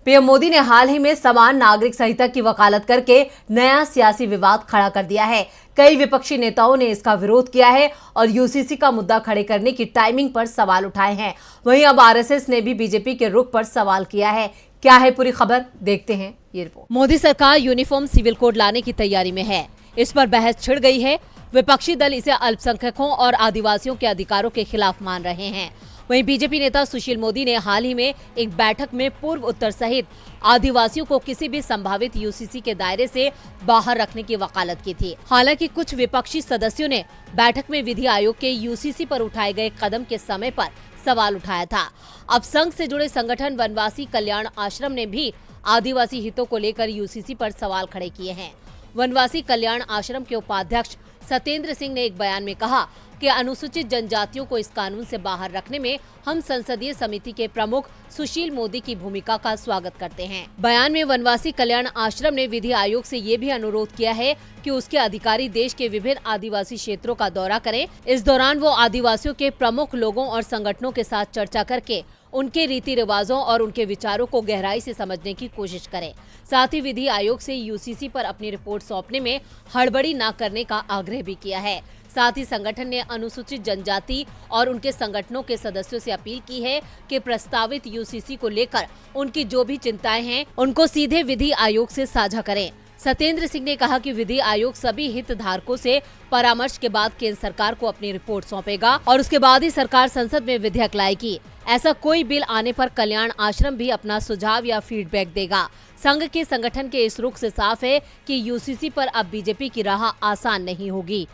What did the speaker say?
PM Modi ने हाल ही में समान नागरिक संहिता की वकालत करके नया सियासी विवाद खड़ा कर दिया है। कई विपक्षी नेताओं ने इसका विरोध किया है और यूसीसी का मुद्दा खड़े करने की टाइमिंग पर सवाल उठाए हैं। वहीं अब आरएसएस ने भी बीजेपी के रुख पर सवाल किया है। क्या है पूरी खबर, देखते हैं ये रिपोर्ट। मोदी सरकार यूनिफॉर्म सिविल कोड लाने की तैयारी में है। इस पर बहस छिड़ गई है। विपक्षी दल इसे अल्पसंख्यकों और आदिवासियों के अधिकारों के खिलाफ मान रहे हैं। वहीं बीजेपी नेता सुशील मोदी ने हाल ही में एक बैठक में पूर्व उत्तर सहित आदिवासियों को किसी भी संभावित यूसीसी के दायरे से बाहर रखने की वकालत की थी। हालांकि कुछ विपक्षी सदस्यों ने बैठक में विधि आयोग के यूसीसी पर उठाए गए कदम के समय पर सवाल उठाया था। अब संघ से जुड़े संगठन वनवासी कल्याण आश्रम ने भी आदिवासी हितों को लेकर यूसीसी पर सवाल खड़े किए हैं। वनवासी कल्याण आश्रम के उपाध्यक्ष सत्येंद्र सिंह ने एक बयान में कहा कि अनुसूचित जनजातियों को इस कानून से बाहर रखने में हम संसदीय समिति के प्रमुख सुशील मोदी की भूमिका का स्वागत करते हैं। बयान में वनवासी कल्याण आश्रम ने विधि आयोग से ये भी अनुरोध किया है कि उसके अधिकारी देश के विभिन्न आदिवासी क्षेत्रों का दौरा करें। इस दौरान वो आदिवासियों के प्रमुख लोगों और संगठनों के साथ चर्चा करके उनके रीति रिवाजों और उनके विचारों को गहराई से समझने की कोशिश करें। साथ ही विधि आयोग से यूसीसी पर अपनी रिपोर्ट सौंपने में हड़बड़ी न करने का आग्रह भी किया है। साथ ही संगठन ने अनुसूचित जनजाति और उनके संगठनों के सदस्यों से अपील की है कि प्रस्तावित यूसीसी को लेकर उनकी जो भी चिंताएं हैं उनको सीधे विधि आयोग से साझा करें। सत्येंद्र सिंह ने कहा कि विधि आयोग सभी हितधारकों से परामर्श के बाद केंद्र सरकार को अपनी रिपोर्ट सौंपेगा और उसके बाद ही सरकार संसद में विधेयक लाएगी। ऐसा कोई बिल आने पर कल्याण आश्रम भी अपना सुझाव या फीडबैक देगा। संघ के संगठन के इस रुख से साफ है कि यूसीसी पर अब बीजेपी की राह आसान नहीं होगी।